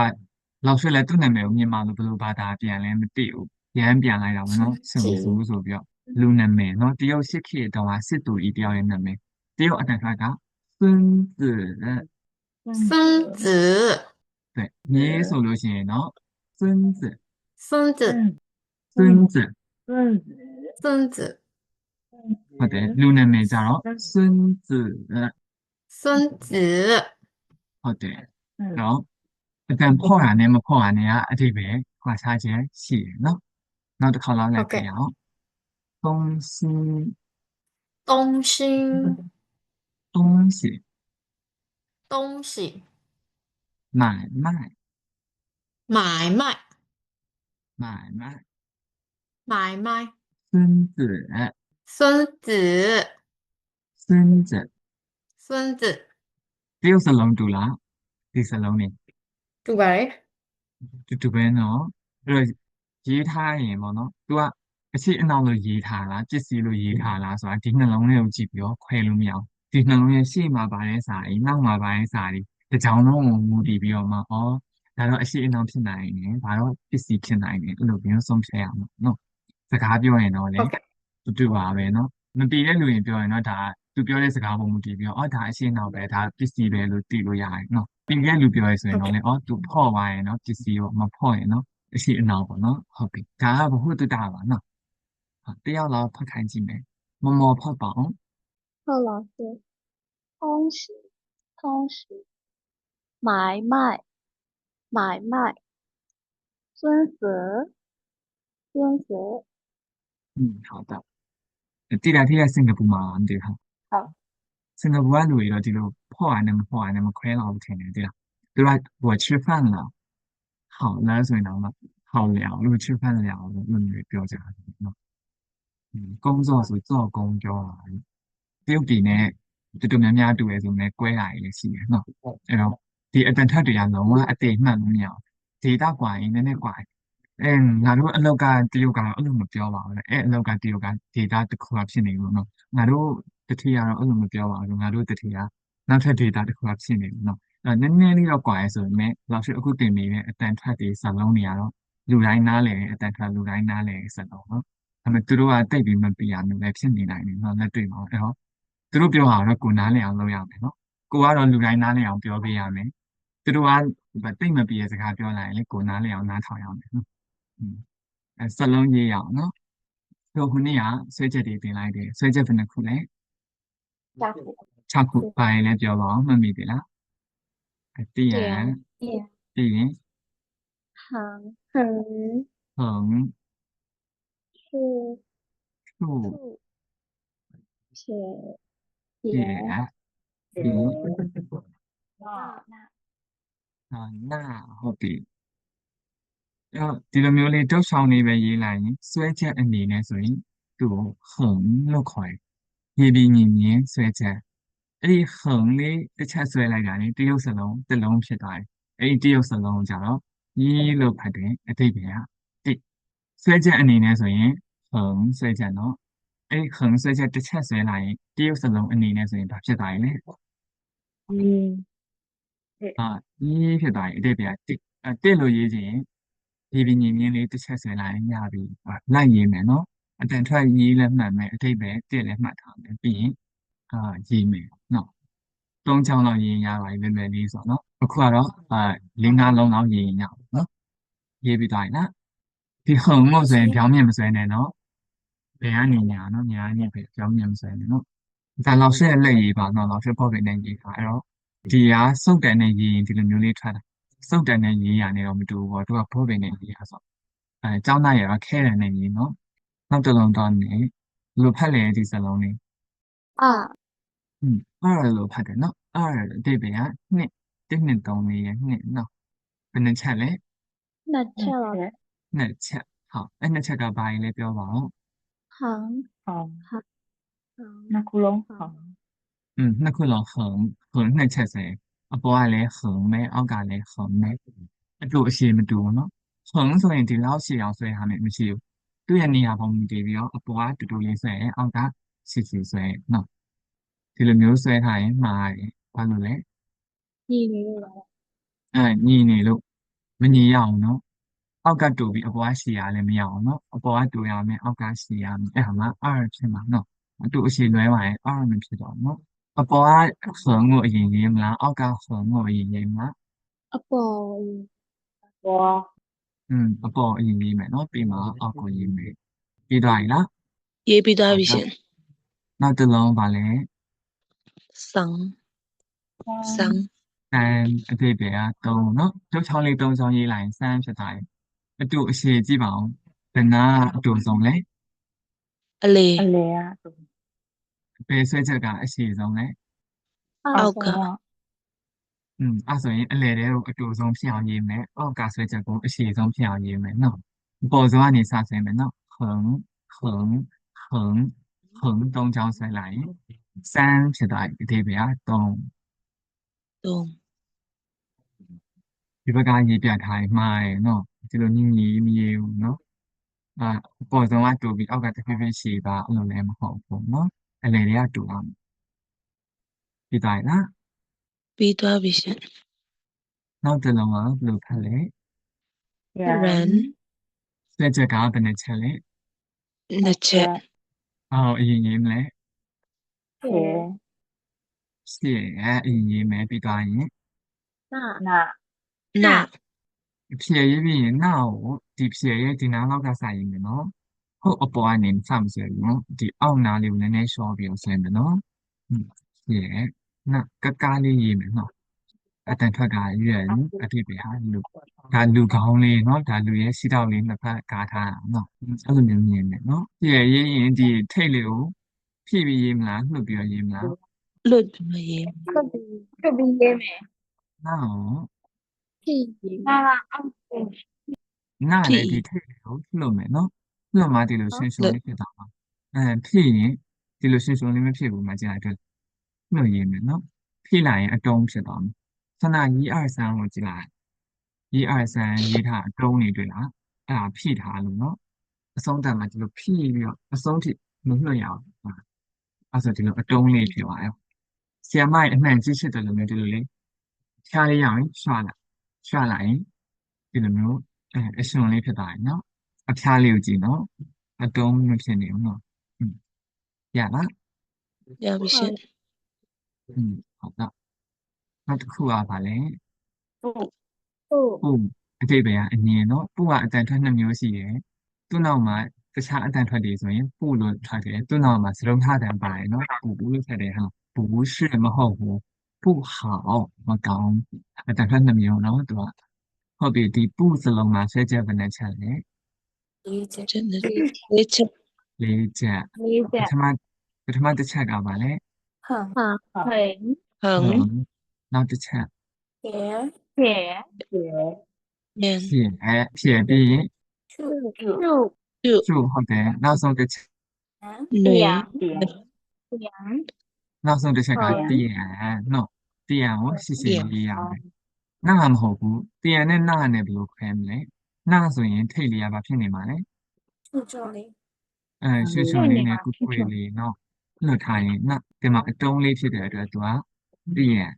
လောက်ရွှေ့လဲသူ့နာမည်ကိုမြန်မာလိုဘယ်လိုဘာသာပြန်လဲမသိဘူးရမ်းပြန်လိုက်တာမနော်စင်စုဆိုပြီးတော့လူနာမည်နော်တရုတ်ရှစ်ခေတ်တုန်းကစစ်တူကြီးတယောက်ရဲ့နာမည်တရုတ်အတန်ခါက孙子孙子，对မြေးဆိုလို့ရှိရင်နော်孙子孙子，孙子孙子，ဟုတ်တယ်လူနာမည်ကြတော့孙子孙子，ဟုတ်တယ်နော်အတန်ဖော့တာနဲ့မဖော့တာနဲ့ကအဓိပ္ပာယ်ခွာခြားခြင်းရှိတယ်နော်နောက်တစ်ခါလောက်လိုက်ပြရအောင်东西东西，东西东西，买卖买卖，买卖买卖，孙子孙子，孙子孙子，တရုတ်စလုံးတူလားဒီစလုံးနေ对吧？တူပဲနော်အဲ့တော့ရေးထားရင်ပေါ့နော် तू ကအရှိအနောက်လို့ရေးထားလားပစ္စည်းလို့ရေးထားလားဆိုတာဒီနှလုံးလေးကိုကြည့်ပြီးတော့ခွဲလို့မရအောင်ဒီနှလုံးရဲ့ရှေ့မှာပါတဲ့စာတွေနောက်မှာပါတဲ့စာတွေတစ်ကြောင်လုံးကိုမူတည်ပြီးတော့မှဒါတော့အရှိအနောက်ဖြစ်နိုင်တယ်ဒါတော့ပစ္စည်းဖြစ်နိုင်တယ်အဲ့လိုမျိုးဆုံးဖြတ်ရအောင်နော်စကားပြောရင်တော့လေတူပါပဲနော်မတည်တဲ့လူရင်ပြောရင်တော့ဒါသူပြောတဲ့စကားပုံမူတည်ပြီးတော့ဒါအရှိအနောက်ပဲဒါပစ္စည်းပဲလို့သိလို့ရတယ်နော်ပြီးတဲ့လူပြောရဆိုရင်တော့လေသူဖော့သွားရင်နော်ပစ္စည်းရောမဖော့ရင်နော်အရှိအနောက်ပေါ့နော်ဟုတ်ပြီဒါကဘ ഹു တုတပါနော်တယောက်လောက်ဖတ်ခိုင်းကြည့်မယ်မမောဖတ်ပါအောင်贺老师，通识，通识，买卖，买卖，孙子，孙子，好的ဒီလားဒီကစင်ကာပူမှာမသိဘူးဟုတ်စင်ကာပူကလူတွေတော့ဒီလိုဖော့ရတယ်မဖော့ရတယ်မခွဲတော့ဘူးထင်တယ်ဒီလား对吧？我吃饭了，好了，所以呢嘛，好聊，如果吃饭聊了，那你表达嘛，工作是做工ပြောတာတရုတ်ပြည်နဲ့တူတူများများတူရဲဆိုနေကွဲတာကြီးလည်းရှိတယ်နော်အဲ့တော့ဒီအတန်ထက်တွေကလုံးဝအတိတ်မှတ်လို့မရအောင်ဒေတာကွာရင်နည်းနည်းကွာငါတို့အလောက်ကတရုတ်ကတော့အဲ့လိုမပြောပါဘူးလေအလောက်ကတရုတ်ကဒေတာတစ်ခုဖြစ်နေလို့နော်ငါတို့တတိယကတော့အဲ့လိုမပြောပါဘူးငါတို့တတိယနောက်ထပ်ဒေတာတစ်ခုဖြစ်နေလို့နော်နည်းနည်းလေးတော့ကွာရဲဆိုပေမဲ့လောက်ရှိအခုတင်နေတဲ့အတန်ထက်တွေစလုံးတွေကတော့လူတိုင်းနားလည်အတန်ထက်လူတိုင်းနားလည်စလုံးနော်ဒါပေမဲ့သူတို့ကတိတ်ပြီးမပြရမျိုးလည်းဖြစ်နေနိုင်တယ်နော်လက်တွေ့မှာအဲ့တော့သူတို့ပြောတာတော့ကိုနားလည်အောင်လုပ်ရမယ်နော်ကိုကတော့လူတိုင်းနားလည်အောင်ပြောပေးရမယ်သူတို့ကတိတ်မပြရစကားပြောလိုက်ရင်လေကိုနားလည်အောင်နားထောင်ရမယ်နော်စလုံးရေးရအောင်နော်တို့ခုနေ့ကဆွဲချက်တွေတင်လိုက်တယ်ဆွဲချက်ဘယ်နှခုလဲ6ခုပါရင်လည်းပြောပါအောင်မှတ်မိပြီလားသိရင်ပြီးရင်行恒是处撇撇平နာဟုတ်ပြီဒီလိုမျိုးလေးတောက်ဆောင်လေးပဲရေးလိုက်ရင်ဆွဲချက်အနေနဲ့ဆိုရင်သူ့ကိုဟုံလို့ခေါ်တယ်ရေးပြီးမြင်ဆွဲချက်အဲ့ဒီဟုံလေးတစ်ချက်ဆွဲလိုက်တာနေတရုတ်စလုံးတစ်လုံးဖြစ်သွားတယ်အဲ့ဒီတရုတ်စလုံးကိုကြတော့ရေးလို့ဖတ်တယ်အတိတ်ပဲတိဆွဲချက်အနေနဲ့ဆိုရင်ဟုံဆွဲချက်နော်အဲ့ဒီဟုံဆွဲချက်တစ်ချက်ဆွဲလိုက်ရင်တရုတ်စလုံးအနေနဲ့ဆိုရင်ဘာဖြစ်သွားရင်လဲရေးဖြစ်သွားရင်အတိတ်ပဲတစ်လို့ရေးခြင်းဒီပင်မြင်းလေးတစ်ချက်ဆွဲလိုက်ရင်ရပြီလိုက်ရေးမယ်နော်အတန်ထွက်ရေးလည်းမှတ်မယ်အတိတ်ပဲတစ်လည်းမှတ်ထားမယ်ပြီးရင်ရေးမယ်နော်3ချောင်းလောက်ရေးရပါပြီလွယ်လွယ်လေးဆိုတော့နော်အခုကတော့4-5လုံးလောက်ရေးရအောင်နော်ရေးပြီးသွားရင်လားဒီဟုံလို့ဆိုရင်ပြောင်းမြင်မဆွဲနဲ့နော်ဘယ်ကနေညာနော်ညာကနေပဲပြောင်းမြင်မဆွဲနဲ့နော်ဒါလောက်ရှက်လက်ရေးပါနော်လောက်ရှက်ပေါ့ပဲနဲ့ရေးထားအဲ့တော့ဒီကစုပ်တန်နဲ့ရေးရင်ဒီလိုမျိုးလေးထွက်တာစုပ်တန်နဲ့ရေးရနေတော့မတူဘူးပေါ့သူကဘောပင်နဲ့ရေးရဆိုကျောင်းသားရခဲတယ်နဲ့ရေးနော်နောက်တစ်လုံးတော့နေလိုဖက်လေဒီစလုံးလေးအဲ့လိုဖတ်တယ်နော်အဲ့အတိတ်ပဲက1 2 3 4ရဲ့2နော်ဘယ်နှချက်လဲနှစ်ချက်ပါ2ချက်ဟုတ်အဲ့2ချက်ကဘာရင်လဲပြောပါဦး行နှစ်ခုလုံး2ခုလုံးဟုံ2ချက်ဆိုရင်အပေါ်ကလည်းဟုံပဲအောက်ကလည်းဟုံပဲအတူအရှိမတူဘူးနော်ဟုံဆိုရင်ဒီလောက်ရှိအောင်ဆွဲထားမယ်မရှိဘူးသူ့ရဲ့နေရာပုံမူတည်ပြီးတော့အပေါ်ကတူတူလေးဆွဲရင်အောက်ကစီစီဆွဲနော်ဒီလိုမျိုးဆွဲထားရင်မှားတယ်ဘာလို့လဲညီနေလို့ပါညီနေလို့မညီရအောင်နော်အောက်ကတူပြီးအပေါ်ကရှည်ရလည်းမရအောင်နော်အပေါ်ကတူရမယ်အောက်ကရှည်ရမယ်အဲ့ဟာမှာ R ဖြစ်မှာနော်အတူအရှိလွဲပါရင် R မဖြစ်တော့နော်အပေါ်ကဟုံကိုအရင်ရေးမလားအောက်ကဟုံကိုအရင်ရေးမလားအပေါ်အပေါ်အရင်ရေးမယ်နော်ပြီးမှအောက်ကိုရေးမယ်ပြီးသွားပြီလားရေးပြီးသွားပြီရှင်နောက်တစ်လုံးပါလဲဆန်းအတိတ်ပဲ3နော်ကျုပ်ချောင်းလေး3ချောင်းရေးလိုက်ရင်3ဖြစ်သွားတယ်အတူအရှိကြည့်ပါဦးဘယ်နာအတူဆုံးလဲအလေကဘယ်ဆွဲချက်ကအရှိဆုံးလဲအောက်ကအဲ့ဆိုရင်အလေတွေကိုအတူဆုံးဖြစ်အောင်ရေးမယ်အောက်ကဆွဲချက်ကိုအရှိဆုံးဖြစ်အောင်ရေးမယ်နော်ပေါ်စွာကနေစဆွဲမယ်နော်ဟုံ3ချောင်းဆွဲလိုက်ရင်3ဖြစ်သွားပြီအတိတ်ပဲ3ဒီဘက်ကရေးပြထားရင်မှားရယ်နော်ဒီလိုညီမရေးဘူးနော်ပေါ်ဆုံးကတူပြီးအောက်ကတဖြည်းဖြည်းရှည်ပါအဲ့လိုလည်းမဟုတ်ဘူးနော်အလေတွေကတူအောင်ပြီးသွားပြီလားပြီးသွားပြီရှင်နောက်တစ်လုံးကဘယ်လိုဖတ်လဲ run ဆွဲချက်ကဘယ်နှချက်လဲ2ချက်အရင်ရေးမလဲရှည်အရင်ရေးမယ်ပြီးသွားရင်နာဖြည့်ရေးပြီးရင်နာကိုဒီဖြည့်ရဲ့ဒီနားလောက်ကစရေးမယ်နော်ဟုတ်အပေါ်ကနေစမဆွဲဘူးနော်ဒီအောက်နားလေးကိုနည်းနည်းရှော့ပြီးဆွဲမယ်နော်ဖြည့်နာကလေးရေးမယ်နော်အတန်ထွက်ကရွယ်အတိတ်ပဲဟာလူဒါလူကောင်းလေးနော်ဒါလူရဲ့စီတောက်လေးနှစ်ဖက်ကားထားတာနော်အဲ့လိုမျိုးမြင်တယ်နော်ဖြည့်ရေးရင်ဒီထိတ်လေးကိုဖြည့်ပြီးရေးမလားလှုပ်ပြီးရေးမလားလွတ်ပြီးရေးဖြုတ်ပြီးရေးမယ်နော် 나랑 안고 နာလည်း ဖြ ဒီ ည့် ထိတ်ကိုလှုပ်မယ်နော်လှုပ်မှဒီလိုရှင်းရှင်း လက် လေးဖြစ်သွားမှာဖြည့်ရင်ဒီလိုရှင်းရှင်းလေးမဖြစ်ဘူးမှကြည့်လိုက်တွေ့လှုပ်ရင်းမယ်နော်ဖြည့်လိုက်ရင်အတုံးဖြစ်သွားမယ်ခဏကြီး二三ကိုကြည့်လိုက်ကြီး二三ရေးထားအတုံးနေတွေ့လားအဲ့ဒါဖြည့်ထားလို့နော်အဆုံးတတ်မှာဒီလိုဖြည့်ပြီးတော့အဆုံးထိမလှုပ်ရအောင်အဲ့ဆိုဒီလိုအတုံးလေးဖြစ်သွားရောဆီယမိုင်အမှန်ကြီးဖြစ်တယ်လို့မျိုးဒီလိုလေးဖြားလေးရအောင်ရွှလိုက်ရင်ဒီလိုမျိုးအရှင်လေးဖြစ်သွားရင်နော်အဖြားလေးကိုကြည့်နော်အတုံးမဖြစ်နေဘူးနော်ရလား ရပြီရှင် ဟုတ်တော့နောက်တစ်ခုကပါလဲ 또 ပူအတိတ်ပဲအငင်းနော်ပူကအတန်ထွက်2မျိုးရှိတယ်သူ့နောက်မှာတခြားအတန်ထွက်တွေဆိုရင်ပူလို့ထွက်တယ်သူ့နောက်မှာစလုံးထတန်ပါတယ်နော်ပူလို့ထွက်တယ်ဟာပူ是မဟုတ်ဘူး不好မကောင်းအတန်ထွက်2မျိုးနော်သူကဟုတ်ပြီဒီပူစလုံးမှာဆွဲချက်ဘယ်နဲ့ချက်လဲ ချက်နဲ့လေးချက် 4ချက်ပ 리제 ထမတစ်ချက်ကပါလဲ 哼 헐 ဟန် နောက်တစ်ချက် 别 제 ညံ ဖြည့်ပြီးရင် 去 쭉 ကျုဟုတ်တယ်နောက်ဆုံးတစ်ချက် နွေ 양 နောက်ဆုံးတစ်ချက်က ဟုတ် တည်ရန်နော်တည်ရန်ကိုရှိရှိလေးရမယ်နာမဟုတ်ဘူးတည်ရန်နဲ့နာနဲ့ဘယ်လိုခွဲမလဲနာဆိုရင်ထိတ်လေးရပါဖြစ်နေမှာလေ 去这里， ရွှေရွှေလေးနဲ့ကုကွေးလေးနော်လွတ်ထားရင်နာဒီမှာအတုံးလေးဖြစ်တဲ့အတွက်သူကတည်ရန်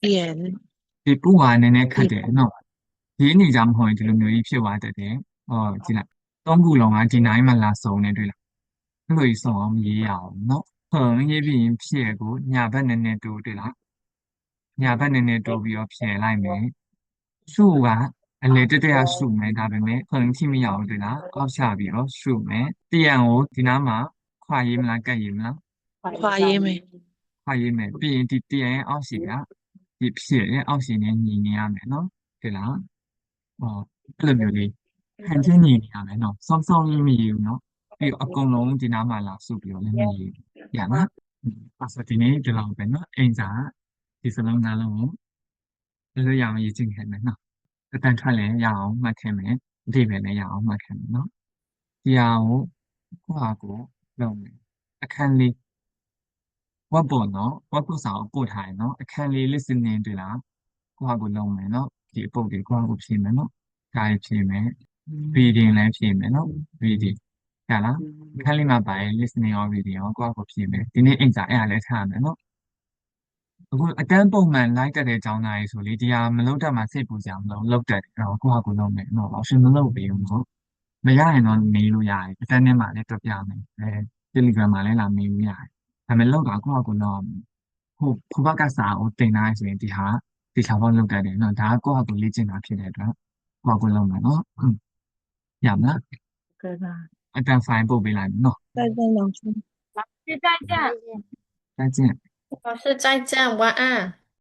ပြန် ဒီပူဟာနည်းနည်းခတ်တယ်နော်ဒီအနေကြောင့်မဟုတ်ရင်ဒီလိုမျိုးကြီးဖြစ်သွားတတ်တယ်ဟောကြည့်လိုက်သုံးခုလုံးကဒီနိုင်မှလာစုံနေတွေ့လားအဲ့လိုကြီးစုံအောင်မရေးရအောင်နော်ရေးပြီးရင်ဖြည့်ကိုညာဘက်နည်းနည်းတိုးတွေ့လားညာဘက်နည်းနည်းတိုးပြီးတော့ဖြည့်လိုက်မယ်ရှုကအလေတက်တက်ရှုမယ်ဒါပေမဲ့ထိမရအောင်တွေ့လားအောက်ချပြီးတော့ရှုမယ်တရံကိုဒီနားမှာခွာရေးမလားကတ်ရေးမလား ခွာရေးမယ် ခွာရေးမယ်ပြီးရင်ဒီတရံရဲ့အောက်ရှိကဒီဖြည့်ရဲ့အောက်ရှိနဲ့ညီနေရမယ်နော်တွေ့လားအဲ့လိုမျိုးလေးဟန်ချင်းညီနေရမယ်နော်စောင်းစောင်းကြီးမရဘူးနော်ပြီးတော့အကုန်လုံးဒီနားမှာလာစုပြီးတော့လည်းမရဘူးရမှာအဲ့ဆိုဒီနေ့ဒီလောက်ပဲနော်အိမ်စာဒီစလုံးနားလုံးကိုလို့ရအောင်ရေးချင်ခဲ့မယ်နော်အတန်ထွက်လည်းရအောင်မှတ်ခဲ့မယ်အတိပဲလည်းရအောင်မှတ်ခဲ့မယ်နော်ဒီဟာကိုကိုလုပ်မယ်အခန်းလေးဝတ်ပေါ်နော်ဝတ်ပုစာကိုပို့ထားရင်နော်အခန်းလေး listening တွေ့လားကိုလုပ်မယ်နော်ဒီအပုတ်တွေကိုဖြည့်မယ်နော်ဒါဖြည့်မယ် reading လည်းဖြည့်မယ်နော် reading ဟဲ့လားအခန်းလေးမှာပါရင် listening or reading ရောကိုဖြည့်မယ်ဒီနေ့အိမ်စာအဲ့ဒါလည်းထားရမယ်နော်အခုအတန်းပုံမှန်လိုက်တက်တဲ့အကြောင်းသားရေးဆိုလေဒီဟာမလုပ်တတ်မှစိတ်ပူစရာမလိုလုပ်တတ်တယ်အဲ့တော့ကိုလုပ်မယ်နော်အော်ရှင်မလုပ်ပေးဘူးနော်မရရင်တော့မေးလို့ရတယ်အတန်းထဲမှာလည်းတွက်ပြမယ်Telegram မှာလည်းလာမေးလို့ရတယ်ဒါပေမဲ့လောက်တာကိုလုပ်ဟိုဘက်ကစာကိုတင်ထားဆိုရင်ဒီဟာဒီချောင်းပေါင်းလုပ်တတ်တယ်နော်ဒါကကိုလေ့ကျင့်တာဖြစ်တဲ့အတွက်ကိုလုပ်မယ်နော်ရမလား 그래서 အတန်းဖိုင်ပို့ပေးလိုက်မယ်နော် 再见老师 老师再见再见老师再见，晚安。